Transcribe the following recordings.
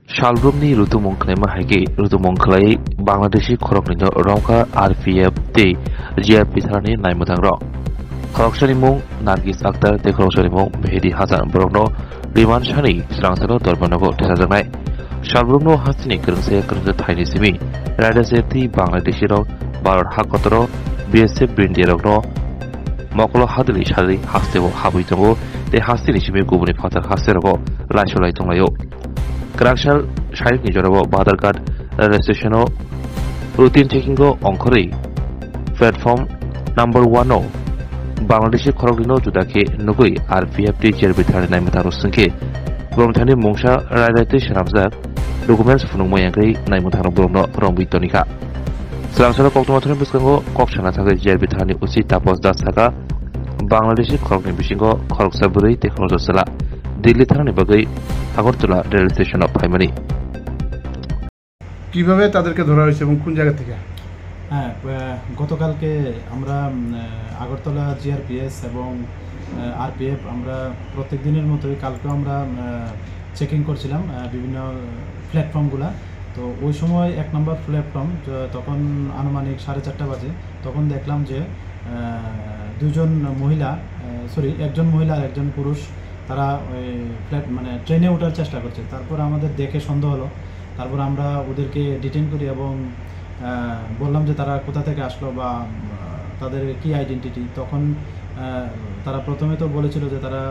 Shalbrumni Rutumongkne Mahagi Rutumongklai Bangladeshi Khoroknino Rongka RPF T GR Pitharani Naimutang Rok Khorokshani Mung Nargis Akhtar Te Khorokshani Mung Mehdi Hasan Borokno Riman Shani Srangsano Dormanogo Tesajangnai Shalbrumno Hasini Krungse Krungse Thaini Simi Radaseti Bangladeshi Rok Barot Hakotoro BSF Brindia Rokno Mokolo Hadli Shari Hastebo Habuitongo Te Hastini Simi Gubuni Patar Hasterogo Laisholai Tonglayo Krakshal Sharik Nijorabo Badarkat Registration Routine Checking Onkori Platform Number 1 Bangladeshi Khorokdino Judake Nugui RPFT Jerbithari Naimata Rusunke Bromthani Mungsha Radate Shanamzak Documents Funungmoyangai Naimutano Bromno Rombitonika Srangsara Koktomathani Biskango Kokshana Thage Jerbithani Usi Tapos Dasaka Bangladeshi Khorokni Bishingo Khoroksaburi Technologosala Delhi থানা নিবাগই Agartala rail station of primary কিভাবে তাদেরকে ধরা হয়েছে এবং কোন জায়গা থেকে? হ্যাঁ, গতকালকে আমরা আগরতলা জিআরপিএস এবং আরপিএফ আমরা প্রত্যেক দিনের মতোই কালকেও আমরা চেকিং করছিলাম বিভিন্ন প্ল্যাটফর্মগুলো। তো ওই সময় 1 নম্বর প্ল্যাটফর্ম তখন আনুমানিক 4:30 বাজে, তখন দেখলাম যে একজন মহিলা আর একজন পুরুষ তারা ওই ট্রেনে ওঠার চেষ্টা করছে। তারপর আমাদের দেখে সন্দেহ হলো, তারপর আমরা ওদেরকে ডিটেইন করি এবং বললাম যে তারা কোথা থেকে আসলো বা তাদের কি আইডেন্টিটি। তখন তারা প্রথমে তো বলেছিল যে তারা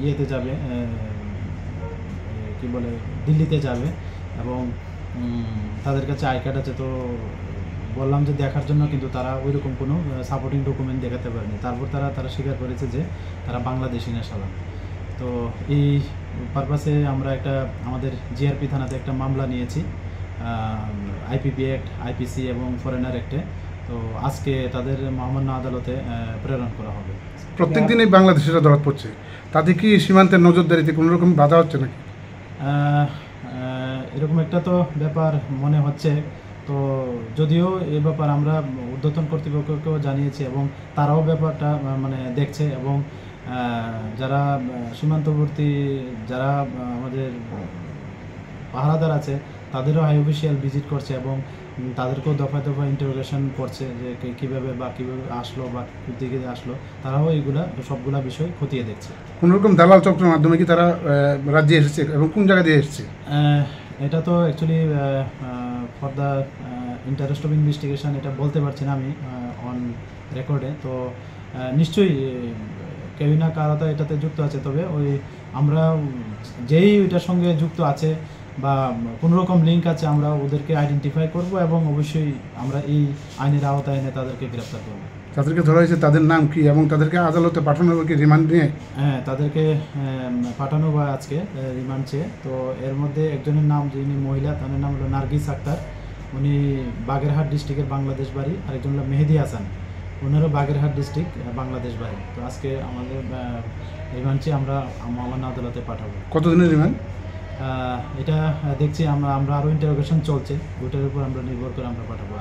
ইয়েতে যাবে, দিল্লিতে যাবে এবং তাদের কাছে আই কার্ড আছে। তো বললাম যে দেখার জন্য, কিন্তু তারা ওইরকম কোনো সাপোর্টিং ডকুমেন্ট দেখাতে পারেনি। তারপর তারা স্বীকার করেছে যে তারা বাংলাদেশি নেশালা। তো এই পারপাসে আমরা আমাদের জিআরপি থানাতে একটা মামলা নিয়েছি আইপিপি অ্যাক্ট, আইপিসি এবং ফরেনার অ্যাক্টে। তো আজকে তাদের মহামান্য আদালতে প্রেরণ করা হবে। প্রত্যেক দিনই বাংলাদেশিরা ধরা পড়ছে, তাতে কি সীমান্তের নজরদারিতে কোনো রকম বাধা হচ্ছে নাকি? এরকম একটা তো ব্যাপার মনে হচ্ছে। তো যদিও এই ব্যাপার আমরা ঊর্ধ্বতন কর্তৃপক্ষকেও জানিয়েছি এবং তারাও ব্যাপারটা দেখছে এবং যারা সীমান্তবর্তী যারা আমাদের পাহারাদার আছে তাদেরও হাই অফিসিয়াল ভিজিট করছে এবং তাদেরকেও দফায় দফায় ইন্টারোগেশন করছে যে কীভাবে আসলো বা দিকে আসলো। তারাও সবগুলা বিষয় খতিয়ে দেখছে। কোনোরকম দালাল চক্রের মাধ্যমে কি তারা রাজ্যে এসেছে এবং কোন জায়গা দিয়ে এসেছে? এটা তো actually for the interest of investigation এটা বলতে পারছি না আমি অন রেকর্ডে। তো নিশ্চয়ই কেউ না কারা এটাতে যুক্ত আছে, তবে আমরা যেই ওইটার সঙ্গে যুক্ত আছে বা কোনো রকম লিঙ্ক আছে আমরা ওদেরকে আইডেন্টিফাই করব এবং অবশ্যই আমরা এই আইনের আওতায় এনে তাদেরকে গ্রেফতার করব। তাদেরকে ধরা হয়েছে, তাদের নাম কি এবং তাদেরকে আদালতে পাঠানো হবে কি রিমান্ড নিয়ে? হ্যাঁ, তাদেরকে পাঠানো হয় আজকে রিমান্ড চেয়ে। তো এর মধ্যে একজনের নাম, যিনি মহিলা, তার নাম হলো নার্গিস আক্তার, উনি বাগেরহাট ডিস্ট্রিক্টের বাংলাদেশ বাড়ি। আরেকজন হলো মেহেদি হাসান, ওনারও বাগেরহাট ডিস্ট্রিক্ট বাংলাদেশ বাড়ি। তো আজকে আমাদের রিমান্ড চেয়ে আমরা মহামান্য আদালতে পাঠাবো। কতদিনের রিমান্ড? এটা দেখছি আমরা আরও ইন্টারোগেশন চলছে, ওইটার উপর আমরা নির্ভর করে আমরা পাঠাবো।